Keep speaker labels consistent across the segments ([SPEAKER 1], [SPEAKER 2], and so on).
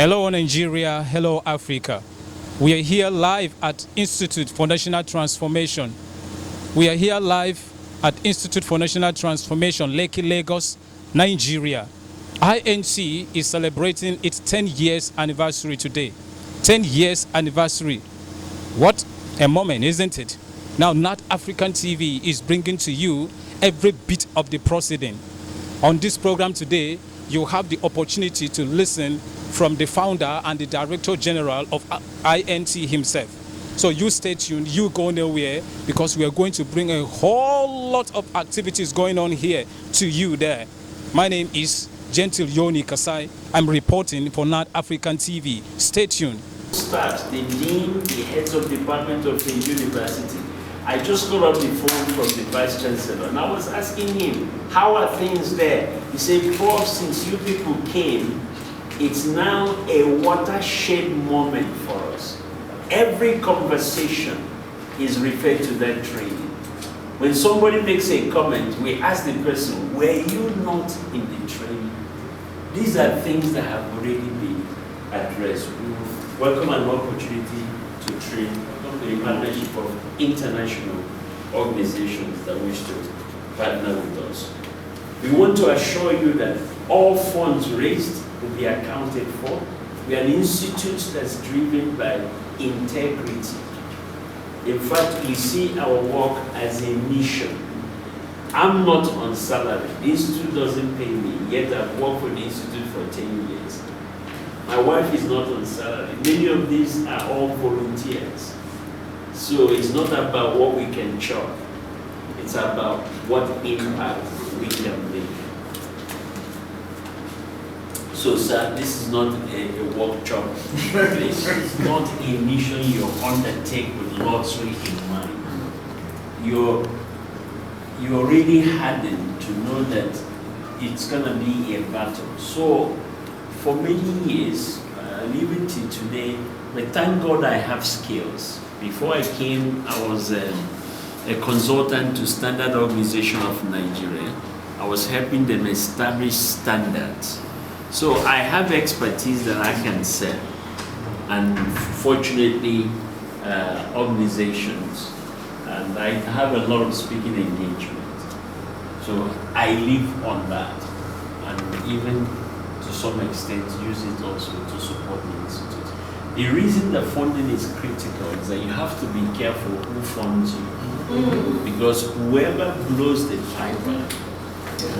[SPEAKER 1] Hello Nigeria, hello Africa. We are here live at Institute for National Transformation. We are here live at Institute for National Transformation, Lekki, Lagos, Nigeria. INC is celebrating its 10 years anniversary today. 10 years anniversary. What a moment, isn't it? Now, Not African TV is bringing to you every bit of the proceeding. On this program today, you have the opportunity to listen from the founder and the director general of INC himself. So you stay tuned, you go nowhere, because we are going to bring a whole lot of activities going on here to you there. My name is Gentle Yoni Kasai. I'm reporting for Not African TV. Stay tuned.
[SPEAKER 2] Start the dean, the heads of department of the university. I just got off the phone from the vice chancellor and I was asking him, how are things there? He said, Prof, since you people came, it's now a watershed moment for us. Every conversation is referred to that training. When somebody makes a comment, we ask the person, were you not in the training? These are things that have already been addressed. We welcome an opportunity to train the partnership of international organizations that wish to partner with us. We want to assure you that all funds raised will be accounted for. We are an institute that's driven by integrity. In fact, we see our work as a mission. I'm not on salary. The institute doesn't pay me, yet I've worked for the institute for 10 years. My wife is not on salary. Many of these are all volunteers. So it's not about what we can chop. It's about what impact we can make. So, sir, this is not a workshop. This is not a mission you undertake with luxury in mind. You're already hardened to know that it's going to be a battle. So, for many years, even till today, but thank God I have skills. Before I came, I was a consultant to Standard Organization of Nigeria. I was helping them establish standards. So I have expertise that I can sell. And fortunately, organizations, and I have a lot of speaking engagement. So I live on that. And even to some extent, use it also to support the institute. The reason the funding is critical is that you have to be careful who funds you. Because whoever blows the piper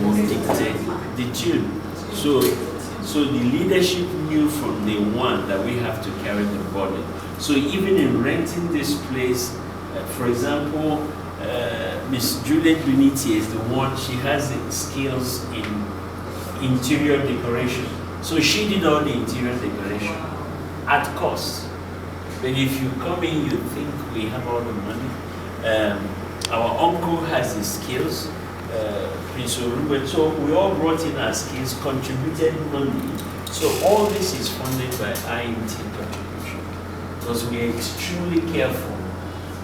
[SPEAKER 2] will dictate the tune. So the leadership knew from day one that we have to carry the burden. So even in renting this place, for example, Miss Juliet Unity is the one, she has the skills in interior decoration. So she did all the interior decoration at cost. But if you come in, you think we have all the money. Our uncle has the skills, Prince Ruben. So we all brought in our skills, contributed money. So all this is funded by INT contribution. Because we are extremely careful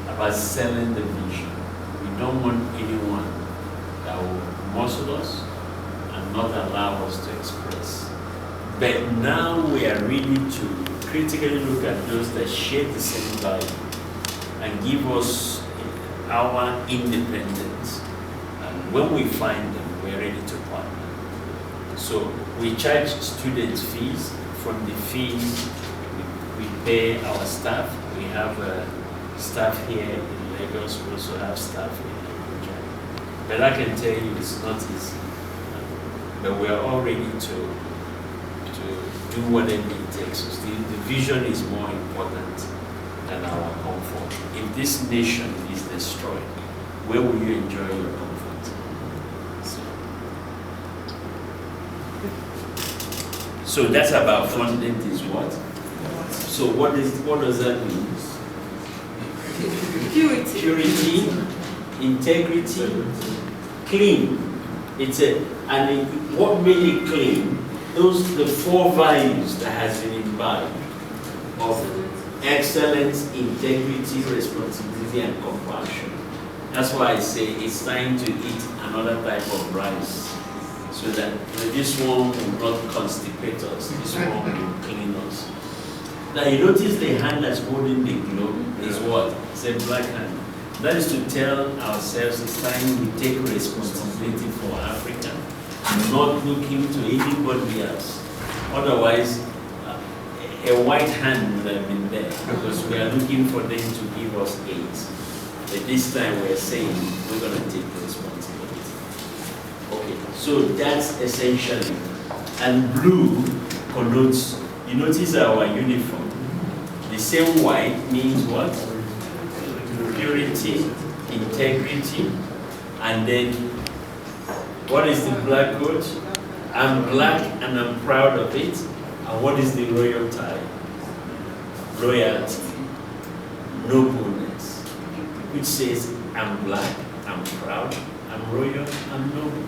[SPEAKER 2] about selling the vision. We don't want anyone that will muscle us and not allow us to express. But now we are ready to critically look at those that share the same value and give us our independence. And when we find them, we're ready to partner. So we charge students fees. From the fees, we pay our staff. We have staff here in Lagos. We also have staff in Abuja. But I can tell you it's not easy. But we are all ready to do whatever it takes. The vision is more important than our comfort. If this nation is destroyed, where will you enjoy your comfort? So that's about funding is what? So what does that mean? Purity, integrity, clean. What made it clean? Those the four values that has been imbibed of excellence, integrity, responsibility, and compassion. That's why I say it's time to eat another type of rice. so that this one will not constipate us, this one will clean us. Now you notice the hand that's holding the globe is what? It's a black hand. That is to tell ourselves it's time we take responsibility for Africa, not looking to anybody else. Otherwise, a white hand would have been there because we are looking for them to give us aid. But this time we're saying we're going to take responsibility. Okay, so that's essentially. And blue connotes, you notice our uniform. The same white means what? Purity, integrity, and then what is the black coat? I'm black and I'm proud of it. And what is the royal tie? Royalty, nobleness, which says I'm black, I'm proud, I'm royal, I'm noble.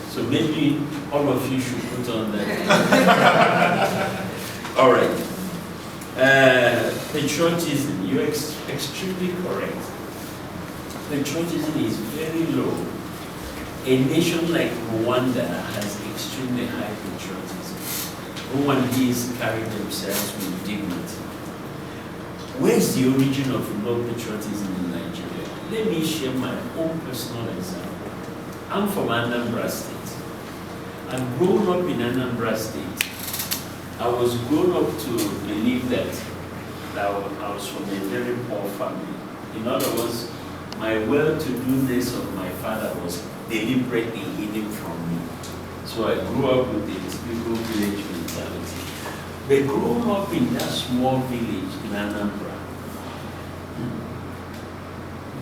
[SPEAKER 2] So maybe all of you should put on that. All right. Patriotism, you're extremely correct. Patriotism is very low. A nation like Rwanda has extremely high patriotism. Rwandese carry themselves with dignity. Where's the origin of low patriotism in Nigeria? Let me share my own personal example. I'm from Anambra State. I've grown up in Anambra State. I was grown up to believe that I was from a very poor family. In other words, my well-to-do-ness of my father was deliberately hidden from me. So I grew up with a typical village mentality. But growing up in that small village in Anambra,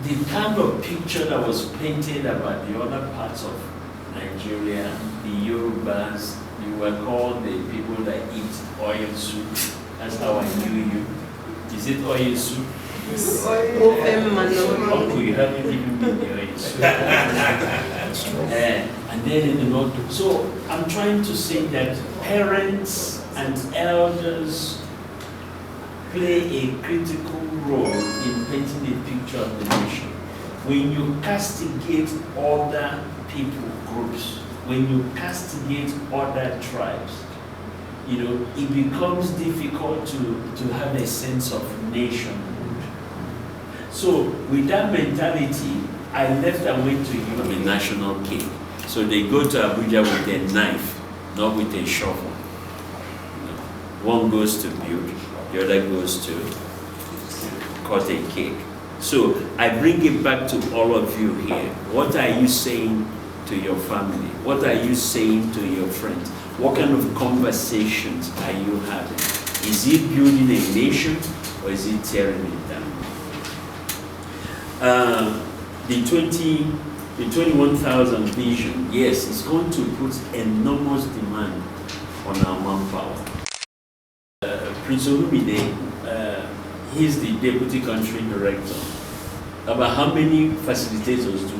[SPEAKER 2] the kind of picture that was painted about the other parts of Nigeria, the Yorubas, you were called the people that eat oil soup. That's how I knew you. Is it oil soup? Uncle, you haven't even been the oil soup. And then in the north. So I'm trying to say that parents and elders play a critical role in painting a picture of the nation. When you castigate other people groups, when you castigate other tribes, you know, it becomes difficult to have a sense of nationhood. So with that mentality, I left and went to Europe. I'm a national king. So they go to Abuja with a knife, not with a shovel. One goes to build, the other goes to cut a cake. So I bring it back to all of you here. What are you saying to your family? What are you saying to your friends? What kind of conversations are you having? Is it building a nation or is it tearing it down? The 21,000 vision, yes, it's going to put enormous demand on our manpower. Prince Olumide, he's the deputy country director. About how many facilitators do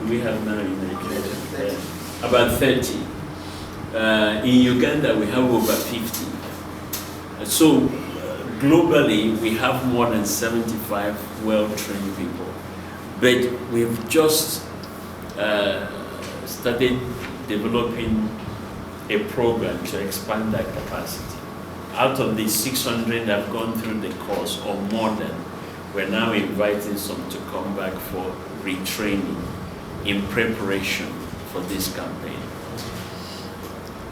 [SPEAKER 2] we have now in Nigeria? About 30. In Uganda, we have over 50. So globally, we have more than 75 well-trained people. But we've just started developing a program to expand that capacity. Out of the 600 that have gone through the course, or more than, we're now inviting some to come back for retraining in preparation for this campaign.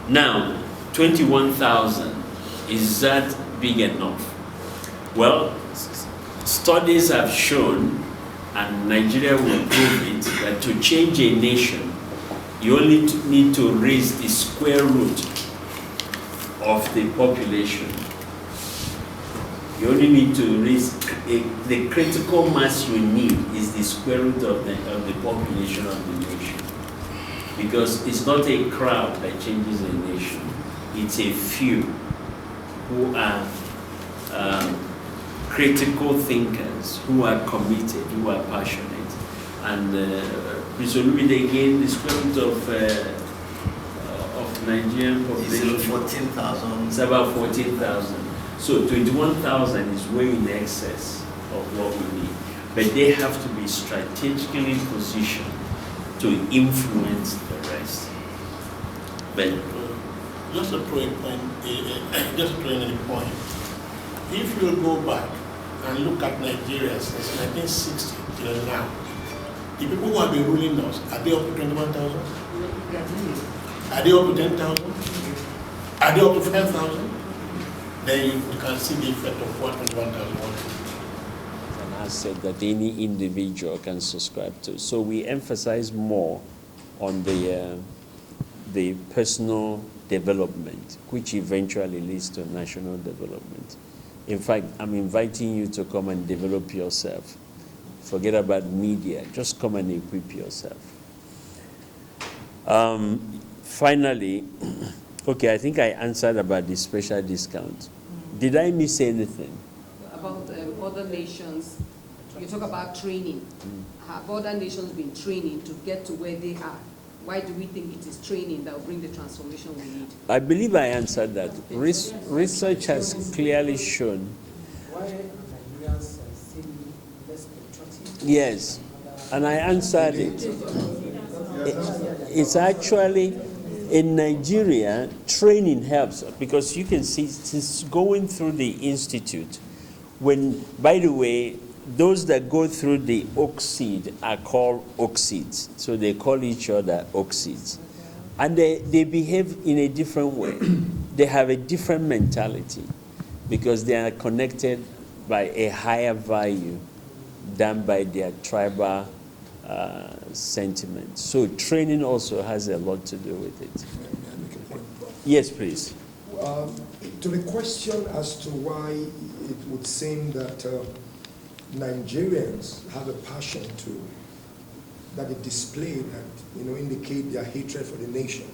[SPEAKER 2] Now, 21,000, is that big enough? Well, studies have shown, and Nigeria will prove it, that to change a nation, you only need to raise the square root of the population. You only need to raise the critical mass you need is the square root of the population of the nation. Because it's not a crowd that changes a nation. It's a few who are critical thinkers, who are committed, who are passionate. And Prince Olumide, again, the square root of Nigerian population.
[SPEAKER 3] It's 14,000.
[SPEAKER 2] It's about 14,000. So 21,000 is way in excess of what we need. but they have to be strategically positioned to influence the rest. But
[SPEAKER 3] just to throw in a point, if you go back and look at Nigeria since 1960 till now, the people who have been ruling us, are they up to 21,000? Are they up to 10,000? Are they up to 5,000? Then you can see the effect of what 21,000 was.
[SPEAKER 2] An asset that any individual can subscribe to. So we emphasize more on the personal development, which eventually leads to national development. In fact, I'm inviting you to come and develop yourself. Forget about media, just come and equip yourself. Finally, okay, I think I answered about the special discount. Did I miss anything?
[SPEAKER 4] About other nations, you talk about training. Have other nations been training to get to where they are? Why do we think it is training that will bring the transformation we need?
[SPEAKER 2] I believe I answered that. Research has clearly shown.
[SPEAKER 5] Why Nigerians seem less patriotic?
[SPEAKER 2] Yes, and I answered it. It's actually, in Nigeria, training helps because you can see since going through the institute, when, by the way, those that go through the oak seed are called oak seeds. So they call each other oak seeds. And they behave in a different way. They have a different mentality because they are connected by a higher value than by their tribal sentiment. So training also has a lot to do with it. Yes, please.
[SPEAKER 6] To the question as to why it would seem that Nigerians have a passion that they display and indicate their hatred for the nation.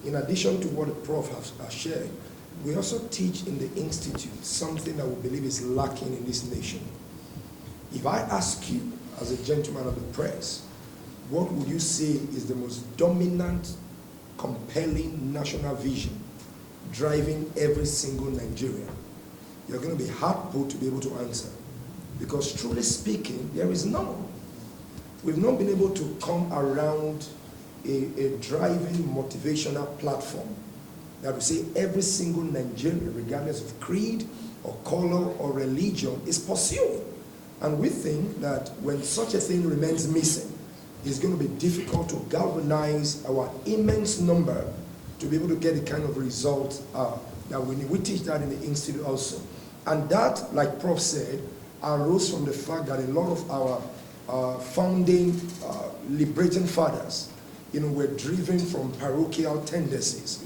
[SPEAKER 6] In addition to what the Prof has shared, we also teach in the Institute something that we believe is lacking in this nation. If I ask you, as a gentleman of the press, what would you say is the most dominant, compelling national vision driving every single Nigerian? You're going to be hard put to be able to answer. Because truly speaking, there is none. We've not been able to come around a driving motivational platform that will say every single Nigerian, regardless of creed or color or religion, is pursuing. And we think that when such a thing remains missing, it's going to be difficult to galvanize our immense number to be able to get the kind of results that we need. We teach that in the Institute also. And that, like Prof said, arose from the fact that a lot of our founding liberating fathers, were driven from parochial tendencies.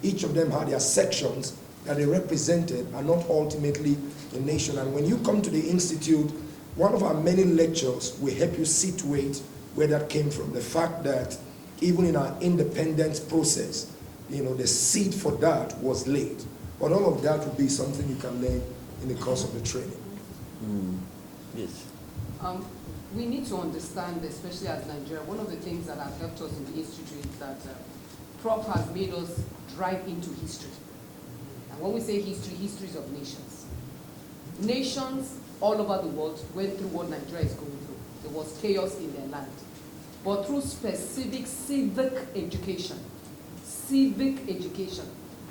[SPEAKER 6] Each of them had their sections that they represented and not ultimately the nation. And when you come to the Institute, one of our many lectures will help you situate where that came from. The fact that even in our independence process, the seed for that was laid. But all of that will be something you can learn in the course of the training.
[SPEAKER 2] Yes.
[SPEAKER 4] We need to understand, especially as Nigeria, one of the things that have helped us in the Institute is that Prof has made us drive into history. And when we say history, histories of nations. Nations all over the world went through what Nigeria is going through. There was chaos in their land. But through specific civic education,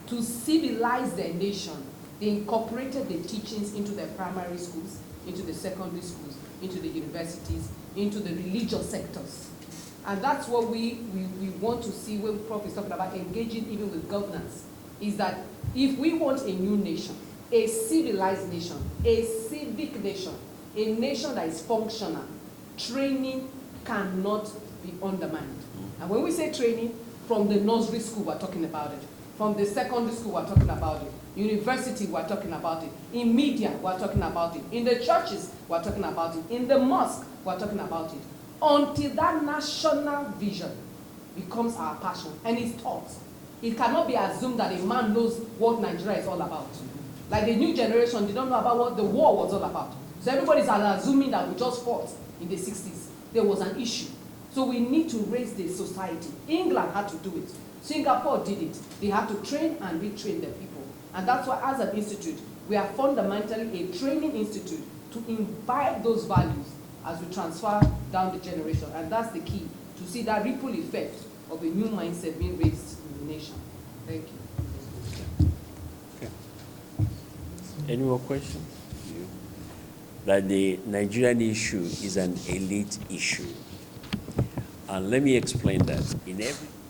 [SPEAKER 4] to civilize their nation, they incorporated the teachings into their primary schools, into the secondary schools, into the universities, into the religious sectors. And that's what we want to see when Prof is talking about engaging even with governance, is that if we want a new nation, a civilized nation, a civic nation, a nation that is functional, training cannot be undermined. And when we say training, from the nursery school we're talking about it, from the secondary school we're talking about it, university we're talking about it, in media we're talking about it, in the churches we're talking about it, in the mosque we're talking about it, until that national vision becomes our passion and is taught. It cannot be assumed that a man knows what Nigeria is all about. Like the new generation did not know about what the war was all about. So everybody's assuming that we just fought in the 60s. There was an issue. So we need to raise the society. England had to do it. Singapore did it. They had to train and retrain their people. And that's why as an institute, we are fundamentally a training institute to imbibe those values as we transfer down the generation. And that's the key, to see that ripple effect of a new mindset being raised in the nation. Thank you.
[SPEAKER 2] Okay. Any more questions? That the Nigerian issue is an elite issue. And let me explain that.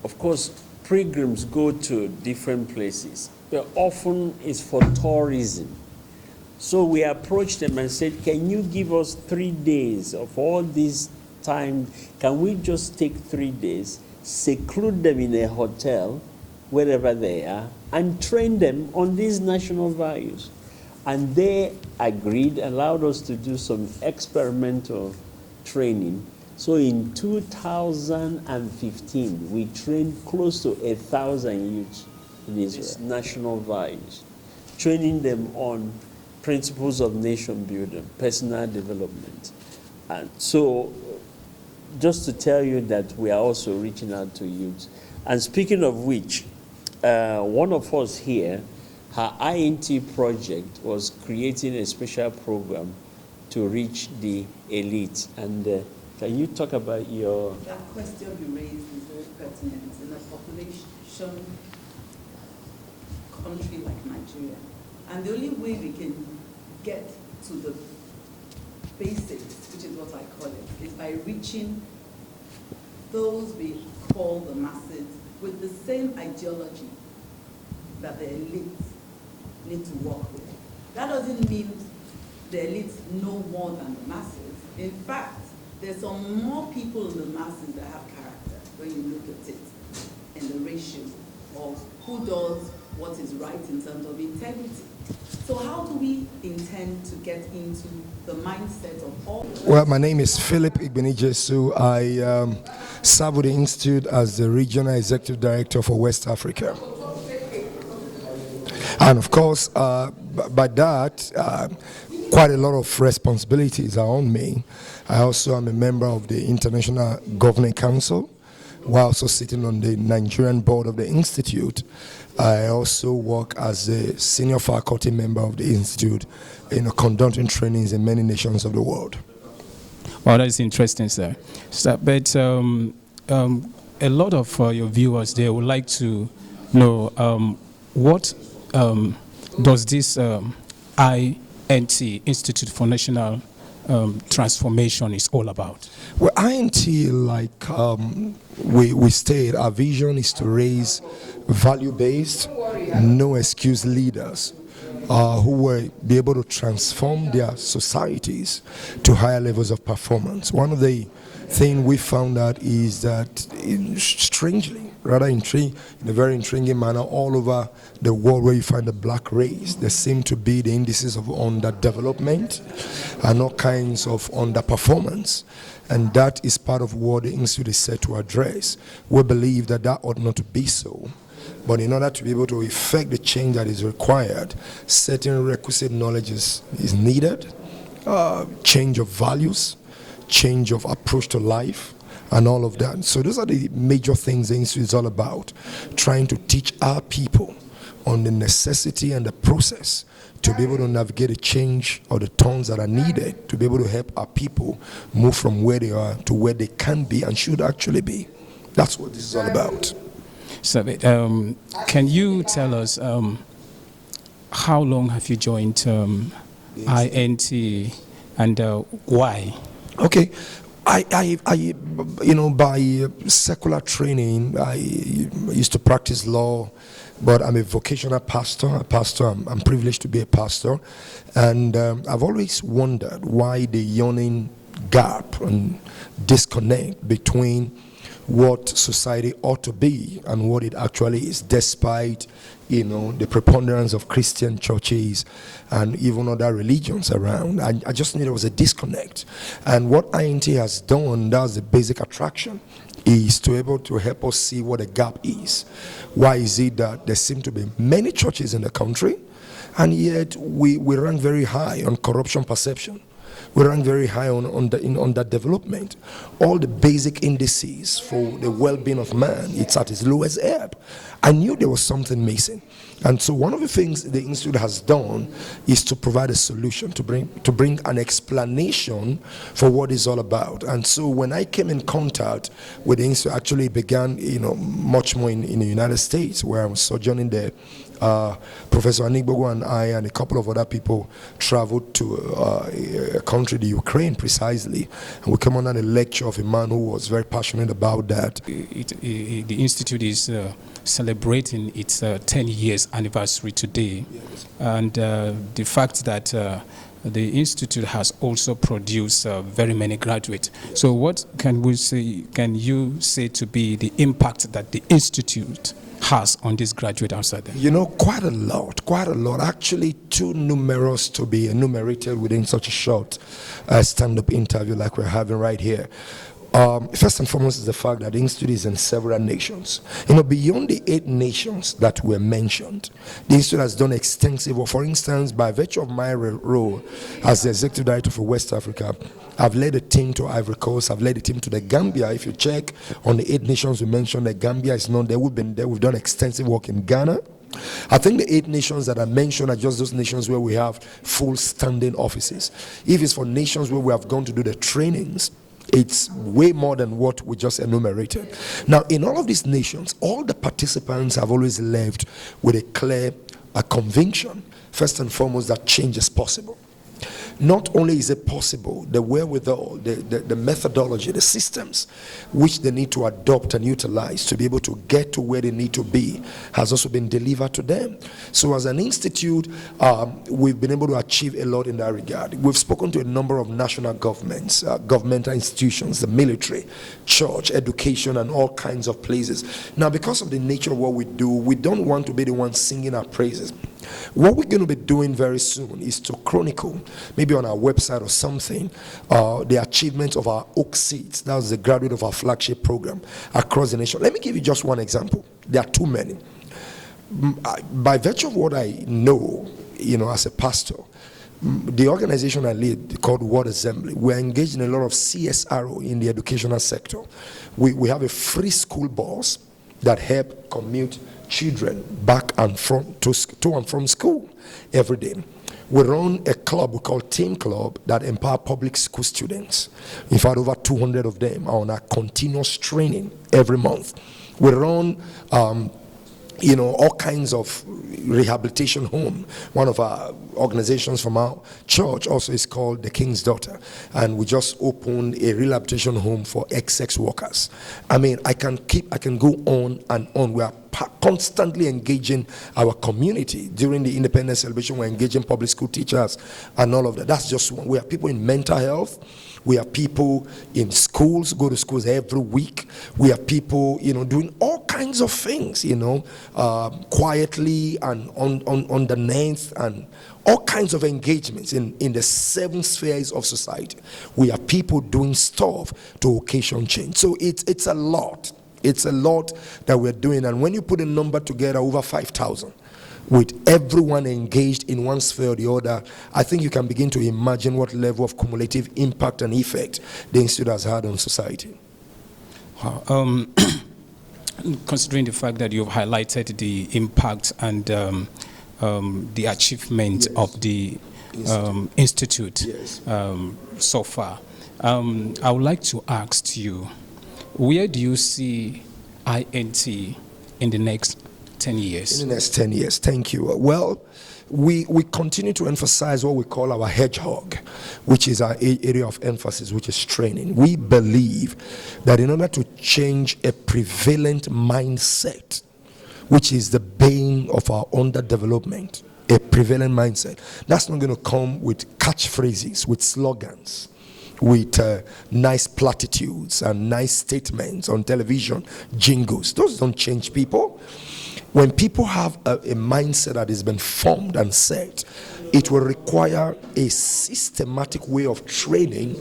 [SPEAKER 2] Of course, pilgrims go to different places, but often it's for tourism. So we approached them and said, can you give us 3 days of all this time? Can we just take 3 days, seclude them in a hotel, wherever they are, and train them on these national values? And they agreed, allowed us to do some experimental training. So in 2015, we trained close to 1,000 youths in these national values, training them on principles of nation building, personal development. And so just to tell you that we are also reaching out to youths. And speaking of which, one of us here, her INT project was creating a special program to reach the elite. And can you talk about your...
[SPEAKER 7] That question you raised is very pertinent. In a population country like Nigeria, and the only way we can get to the basics, which is what I call it, is by reaching those we call the masses with the same ideology that the elites need to work with. That doesn't mean the elites know more than the masses. In fact, there's some more people in the masses that have character when you look at it in the ratio of who does what is right in terms of integrity. So how do we intend to get into the mindset of all?
[SPEAKER 6] Well, my name is Philip Igbenijesu. I serve with the Institute as the Regional Executive Director for West Africa. And of course, by that, quite a lot of responsibilities are on me. I also am a member of the International Governing Council, while also sitting on the Nigerian board of the Institute. I also work as a senior faculty member of the Institute, conducting trainings in many nations of the world.
[SPEAKER 1] Well, that's interesting, sir. But a lot of your viewers there would like to know what does this INT, Institute for National Transformation, is all about?
[SPEAKER 6] Well, INT, like we stated, our vision is to raise value-based, no-excuse leaders who will be able to transform their societies to higher levels of performance. One of the things we found out is that, strangely, rather in a very intriguing manner, all over the world where you find the black race, there seem to be the indices of underdevelopment and all kinds of underperformance. And that is part of what the Institute is set to address. We believe that that ought not to be so. But in order to be able to effect the change that is required, certain requisite knowledge is needed, change of values, change of approach to life, and all of that. So those are the major things the Institute is all about, trying to teach our people on the necessity and the process to be able to navigate the change or the turns that are needed to be able to help our people move from where they are to where they can be and should actually be. That's what this is all about.
[SPEAKER 1] So, can you tell us how long have you joined INT and why?
[SPEAKER 6] Okay. I by secular training, I used to practice law, but I'm a vocational pastor. I'm privileged to be a pastor. And I've always wondered why the yawning gap and disconnect between what society ought to be and what it actually is, despite the preponderance of Christian churches and even other religions around. I just knew there was a disconnect. And what INT has done, that's the basic attraction, is to be able to help us see what the gap is. Why is it that there seem to be many churches in the country, and yet we rank very high on corruption perception? We rank very high on that development. All the basic indices for the well-being of man, it's at its lowest ebb. I knew there was something missing. And so one of the things the Institute has done is to provide a solution, to bring an explanation for what it's all about. And so when I came in contact with the Institute, actually it began, much more in the United States, where I was sojourning there. Professor Anigbogo and I and a couple of other people traveled to a country, the Ukraine precisely, and we came on a lecture of a man who was very passionate about that.
[SPEAKER 1] The Institute is celebrating its 10 years anniversary today, yes. And the fact that the Institute has also produced very many graduates. Yes. So what can you say to be the impact that the Institute has on this graduate outside there?
[SPEAKER 6] Quite a lot. Actually, too numerous to be enumerated within such a short stand-up interview like we're having right here. First and foremost is the fact that the Institute is in several nations. Beyond the 8 nations that were mentioned, the Institute has done extensive work. For instance, by virtue of my role as the Executive Director for West Africa, I've led a team to Ivory Coast, I've led a team to the Gambia. If you check on the 8 nations we mentioned, the Gambia is not there. We've been there. We've done extensive work in Ghana. I think the 8 nations that I mentioned are just those nations where we have full standing offices. If it's for nations where we have gone to do the trainings, it's way more than what we just enumerated. Now, in all of these nations, all the participants have always left with a clear conviction, first and foremost, that change is possible. Not only is it possible, the wherewithal, the methodology, the systems which they need to adopt and utilize to be able to get to where they need to be has also been delivered to them. So as an institute, we've been able to achieve a lot in that regard. We've spoken to a number of national governments, governmental institutions, the military, church, education, and all kinds of places. Now, because of the nature of what we do, we don't want to be the ones singing our praises. What we're going to be doing very soon is to chronicle, maybe on our website or something, the achievements of our Oak Seeds. That was the graduate of our flagship program across the nation. Let me give you just one example. There are too many. By virtue of what I know, as a pastor, the organization I lead, called Word Assembly, we're engaged in a lot of CSRO in the educational sector. We have a free school bus that help commute children back and from to and from school every day. We run a club we call Team Club that empower public school students. In fact, over 200 of them are on a continuous training every month. We run all kinds of rehabilitation home. One of our organizations from our church also is called The King's Daughter, and we just opened a rehabilitation home for ex-sex workers. I can go on and on. We are constantly engaging our community. During the independence celebration, we're engaging public school teachers and all of that. That's just one. We have people in mental health. We have people in schools, go to schools every week. We have people, doing all kinds of things, quietly and on the ninth, and all kinds of engagements in the 7 spheres of society. We have people doing stuff to occasion change. So it's a lot. It's a lot that we're doing. And when you put a number together, over 5,000, with everyone engaged in one sphere or the other, I think you can begin to imagine what level of cumulative impact and effect the Institute has had on society.
[SPEAKER 1] Wow. Considering the fact that you've highlighted the impact and the achievement, yes, of the Institute, yes, so far, I would like to ask you, where do you see INT in the next 10 years? In the next
[SPEAKER 6] 10 years, thank you. Well, we continue to emphasize what we call our hedgehog, which is our area of emphasis, which is training. We believe that in order to change a prevalent mindset, which is the bane of our underdevelopment, a prevalent mindset, that's not going to come with catchphrases, with slogans, with nice platitudes and nice statements on television, jingles. Those don't change people. When people have a mindset that has been formed and set, it will require a systematic way of training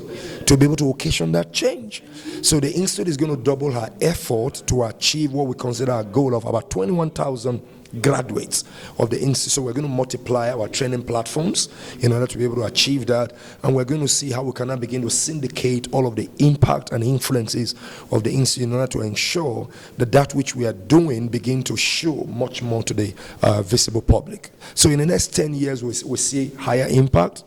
[SPEAKER 6] to be able to occasion that change. So the Institute is going to double her effort to achieve what we consider a goal of about 21,000 graduates of the institute. So we're going to multiply our training platforms in order to be able to achieve that. And we're going to see how we can now begin to syndicate all of the impact and influences of the institute in order to ensure that that which we are doing begin to show much more to the visible public. So in the next 10 years, we see higher impact.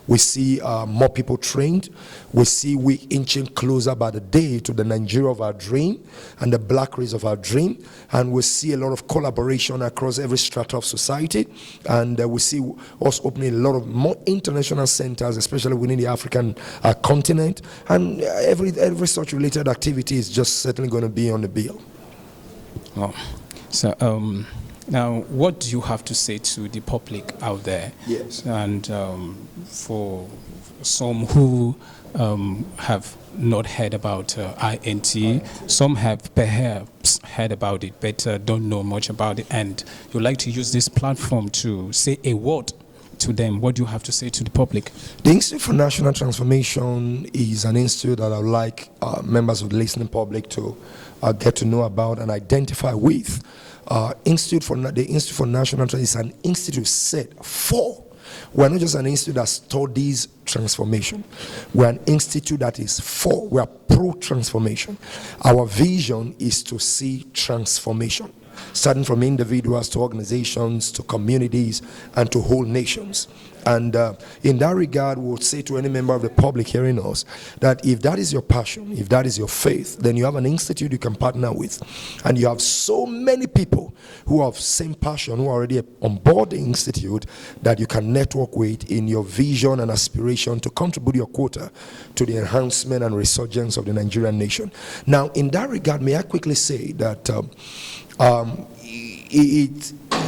[SPEAKER 6] We see more people trained. We see we inching closer by the day to the Nigeria of our dream and the black race of our dream. And we see a lot of collaboration across every strata of society. And we see us opening a lot of more international centers, especially within the African continent. And every such related activity is just certainly going to be on the bill.
[SPEAKER 1] Oh. So, now, what do you have to say to the public out there?
[SPEAKER 6] Yes.
[SPEAKER 1] And for some who have not heard about INT, some have perhaps heard about it but don't know much about it, and you'd like to use this platform to say a word to them, what do you have to say to the public?
[SPEAKER 6] The Institute for National Transformation is an institute that I would like members of the listening public to get to know about and identify with. The Institute for National Transformation is an institute set for. We're not just an institute that studies transformation. We're an institute that is for. We are pro-transformation. Our vision is to see transformation, starting from individuals to organizations to communities and to whole nations. And in that regard, we would say to any member of the public hearing us that if that is your passion, if that is your faith, then you have an institute you can partner with. And you have so many people who have same passion, who are already on board the institute, that you can network with in your vision and aspiration to contribute your quota to the enhancement and resurgence of the Nigerian nation. Now, in that regard, may I quickly say that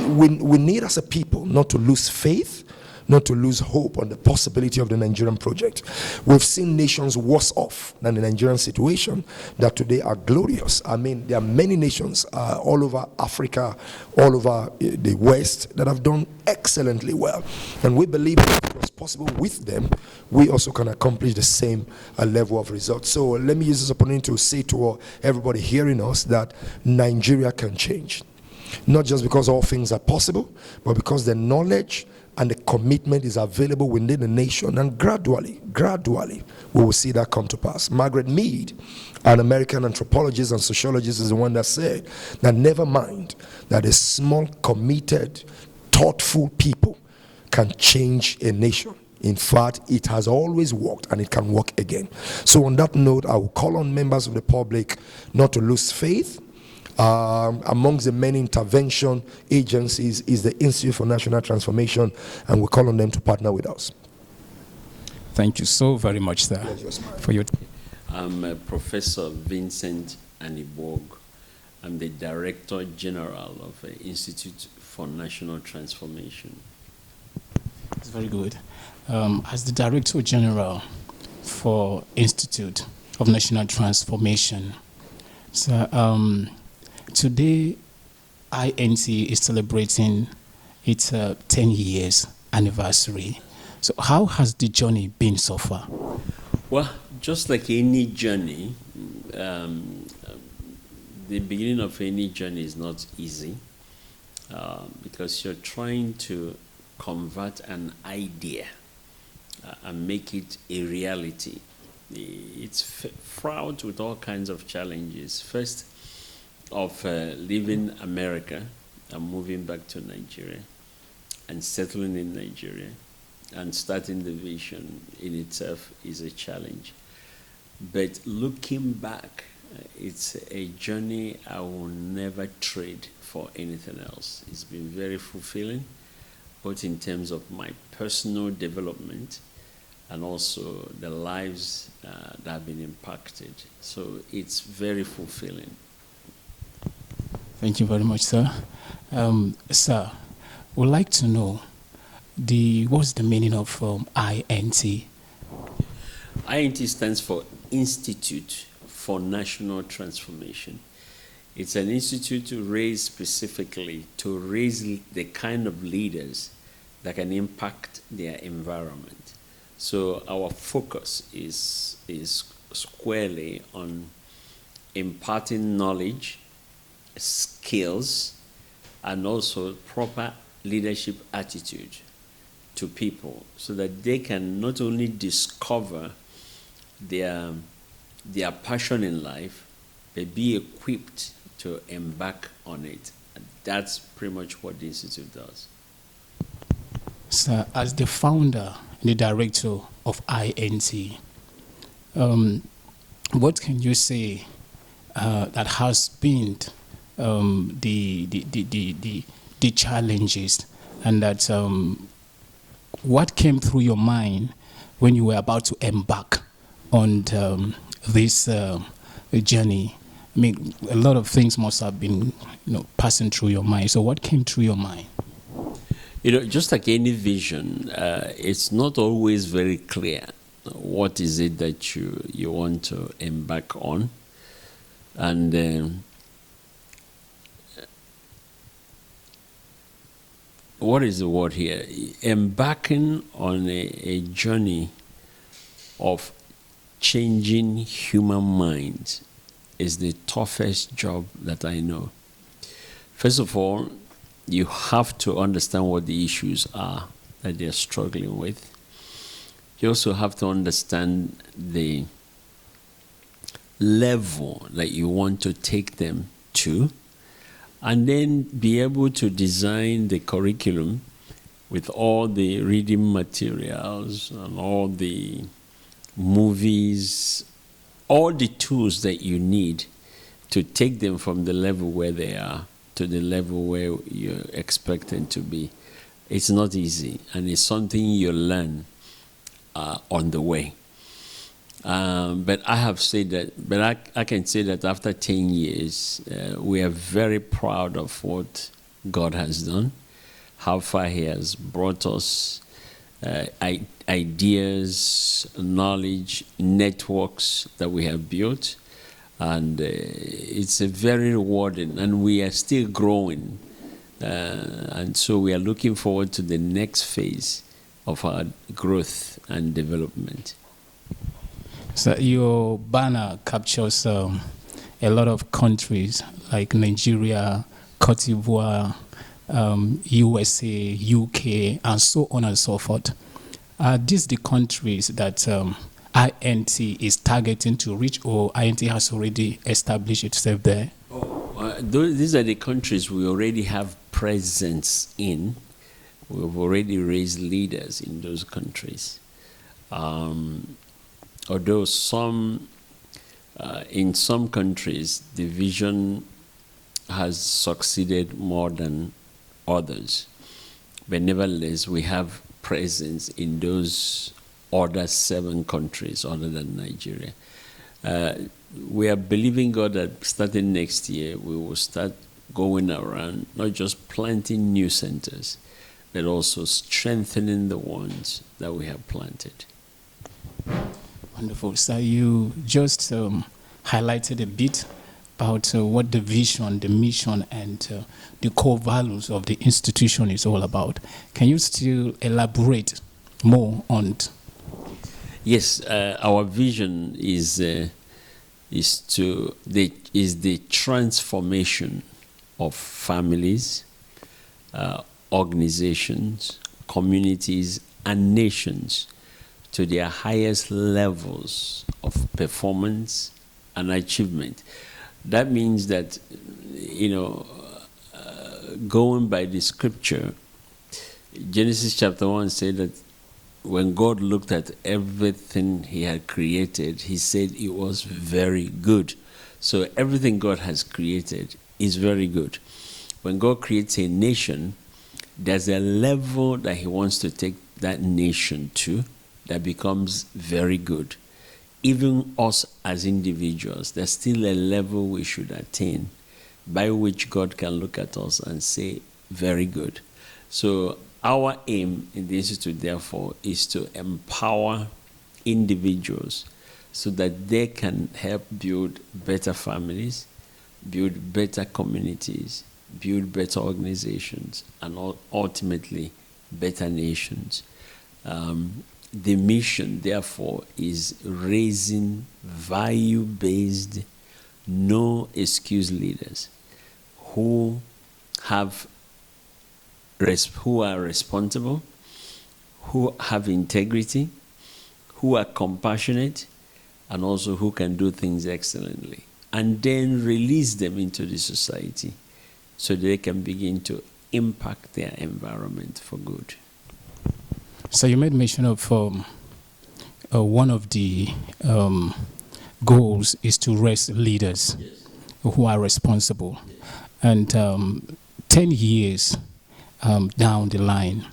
[SPEAKER 6] we need as a people not to lose faith, not to lose hope on the possibility of the Nigerian project. We've seen nations worse off than the Nigerian situation that today are glorious. I mean, there are many nations all over Africa, all over the West that have done excellently well. And we believe that it was possible with them, we also can accomplish the same level of results. So let me use this opportunity to say to everybody hearing us that Nigeria can change. Not just because all things are possible, but because the knowledge and the commitment is available within the nation, and gradually, we will see that come to pass. Margaret Mead, an American anthropologist and sociologist, is the one that said that never mind that a small, committed, thoughtful people can change a nation. In fact, it has always worked and it can work again. So on that note, I will call on members of the public not to lose faith. Amongst the many intervention agencies is the Institute for National Transformation, and we call on them to partner with us.
[SPEAKER 1] Thank you so very much, sir, for your.
[SPEAKER 2] I'm Professor Vincent Anibog. I'm the Director General of the Institute for National Transformation.
[SPEAKER 1] It's very good. As the Director General for Institute of National Transformation, so today, INT is celebrating its 10 years anniversary. So how has the journey been so far?
[SPEAKER 2] Well, just like any journey, the beginning of any journey is not easy because you're trying to convert an idea and make it a reality. It's fraught with all kinds of challenges. First, of leaving America and moving back to Nigeria and settling in Nigeria and starting the vision in itself is a challenge. But looking back, it's a journey I will never trade for anything else. It's been very fulfilling, both in terms of my personal development and also the lives that have been impacted. So it's very fulfilling.
[SPEAKER 1] Thank you very much, sir. Sir, we'd like to know what's the meaning of INT?
[SPEAKER 2] INT stands for Institute for National Transformation. It's an institute specifically to raise the kind of leaders that can impact their environment. So our focus is squarely on imparting knowledge, skills, and also proper leadership attitude to people so that they can not only discover their passion in life, but be equipped to embark on it. And that's pretty much what the Institute does.
[SPEAKER 1] Sir, as the founder and the director of INT, what can you say that has been the challenges, and that what came through your mind when you were about to embark on this journey? I mean, a lot of things must have been, passing through your mind. So what came through your mind?
[SPEAKER 2] Just like any vision, it's not always very clear what is it that you want to embark on. And what is the word here? Embarking on a journey of changing human minds is the toughest job that I know. First of all, you have to understand what the issues are that they're struggling with. You also have to understand the level that you want to take them to, and then be able to design the curriculum with all the reading materials and all the movies, all the tools that you need to take them from the level where they are to the level where you're expected to be. It's not easy, and it's something you learn on the way. But I have said that, but I can say that after 10 years, we are very proud of what God has done, how far He has brought us, ideas, knowledge, networks that we have built. And it's a very rewarding, and we are still growing. And so we are looking forward to the next phase of our growth and development.
[SPEAKER 1] So your banner captures a lot of countries like Nigeria, Cote d'Ivoire, USA, UK, and so on and so forth. Are these the countries that INT is targeting to reach, or INT has already established itself there?
[SPEAKER 2] These are the countries we already have presence in. We've already raised leaders in those countries. Although in some countries, the vision has succeeded more than others. But nevertheless, we have presence in those other 7 countries other than Nigeria. We are believing God that starting next year, we will start going around, not just planting new centers, but also strengthening the ones that we have planted.
[SPEAKER 1] Wonderful. So you just highlighted a bit about what the vision, the mission, and the core values of the institution is all about. Can you still elaborate more on it?
[SPEAKER 2] Yes, our vision is the transformation of families, organizations, communities, and nations to their highest levels of performance and achievement. That means that, going by the scripture, Genesis chapter 1 said that when God looked at everything He had created, He said it was very good. So everything God has created is very good. When God creates a nation, there's a level that He wants to take that nation to that becomes very good. Even us as individuals, there's still a level we should attain by which God can look at us and say, very good. So our aim in the Institute, therefore, is to empower individuals so that they can help build better families, build better communities, build better organizations, and ultimately better nations. The mission, therefore, is raising value-based, no-excuse leaders who have who are responsible, who have integrity, who are compassionate, and also who can do things excellently. And then release them into the society so they can begin to impact their environment for good.
[SPEAKER 1] So you made mention of one of the goals is to raise leaders who are responsible. And 10 years down the line,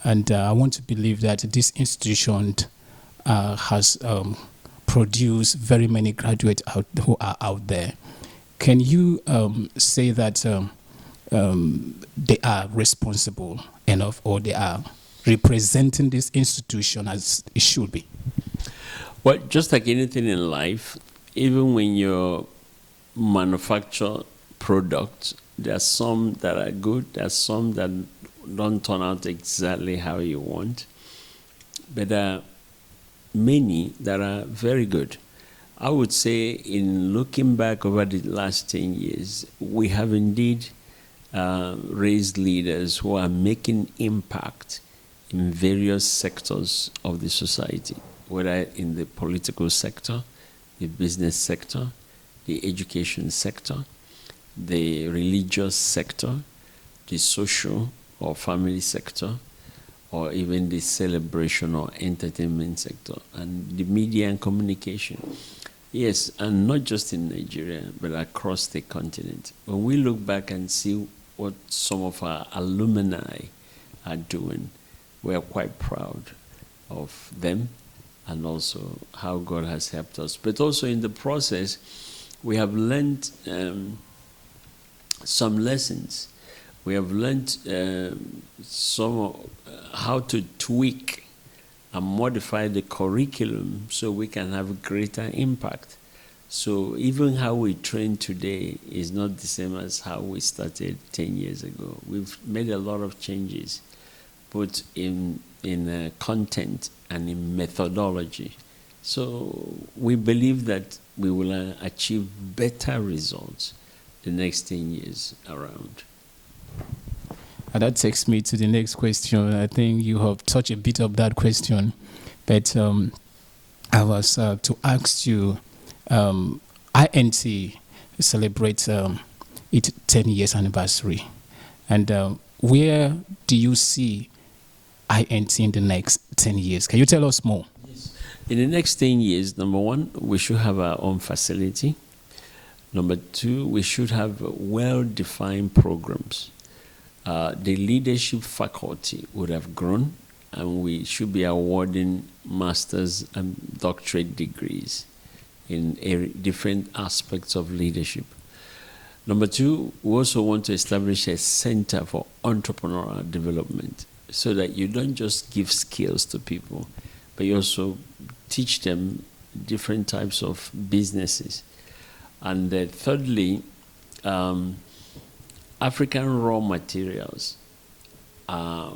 [SPEAKER 1] and I want to believe that this institution has produced very many graduates who are out there. Can you say that they are responsible enough, or they are representing this institution as it should be?
[SPEAKER 2] Well, just like anything in life, even when you manufacture products, there are some that are good, there are some that don't turn out exactly how you want, but there are many that are very good. I would say, in looking back over the last 10 years, we have indeed raised leaders who are making impact in various sectors of the society, whether in the political sector, the business sector, the education sector, the religious sector, the social or family sector, or even the celebration or entertainment sector, and the media and communication. Yes, and not just in Nigeria, but across the continent. When we look back and see what some of our alumni are doing, we are quite proud of them, and also how God has helped us. But also in the process, we have learned some lessons. We have learned how to tweak and modify the curriculum so we can have greater impact. So even how we train today is not the same as how we started 10 years ago. We've made a lot of changes, both in content and in methodology. So we believe that we will achieve better results the next 10 years around.
[SPEAKER 1] And that takes me to the next question. I think you have touched a bit of that question, but I was to ask you, INT celebrates its 10 years anniversary, and where do you see INT in the next 10 years? Can you tell us more?
[SPEAKER 2] Yes. In the next 10 years, number one, we should have our own facility. Number two, we should have well-defined programs. The leadership faculty would have grown, and we should be awarding master's and doctorate degrees in different aspects of leadership. Number two, we also want to establish a center for entrepreneurial development, so that you don't just give skills to people, but you also teach them different types of businesses. And thirdly, African raw materials are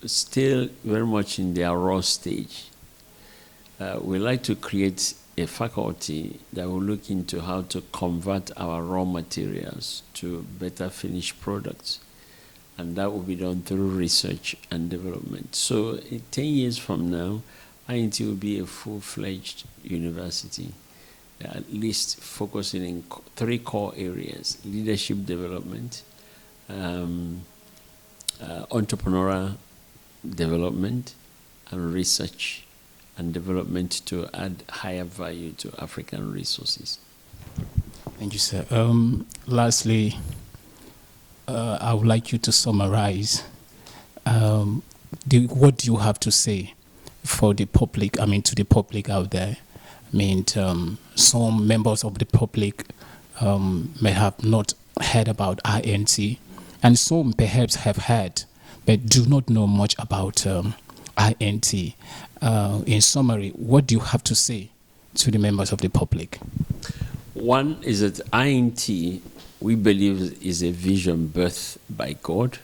[SPEAKER 2] still very much in their raw stage. We like to create a faculty that will look into how to convert our raw materials to better finished products. And that will be done through research and development. So in 10 years from now, INT will be a full-fledged university, at least focusing in 3 core areas: leadership development, entrepreneurial development, and research and development to add higher value to African resources.
[SPEAKER 1] Thank you, sir. Lastly, I would like you to summarize what do you have to say for the public, to the public out there. Some members of the public may have not heard about INT, and some perhaps have heard but do not know much about INT. In summary, what do you have to say to the members of the public?
[SPEAKER 2] One is that INT, we believe, is a vision birthed by God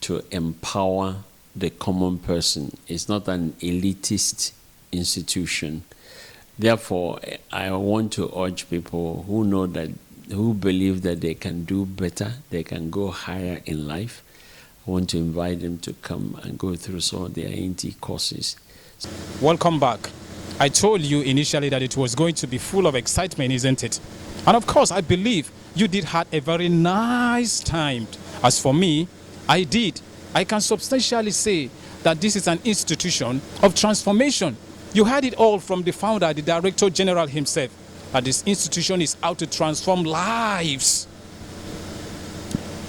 [SPEAKER 2] to empower the common person. It's not an elitist institution. Therefore, I want to urge people who believe that they can do better, they can go higher in life, I want to invite them to come and go through some of their NT courses.
[SPEAKER 1] Welcome back. I told you initially that it was going to be full of excitement, isn't it? And of course, I believe you did have a very nice time. As for me, I did. I can substantially say that this is an institution of transformation. You heard it all from the founder, the Director General himself, that this institution is out to transform lives.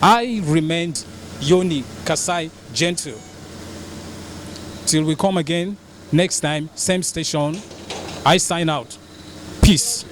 [SPEAKER 1] I remained Yoni Kasai Gentle. Till we come again next time, same station, I sign out. Peace.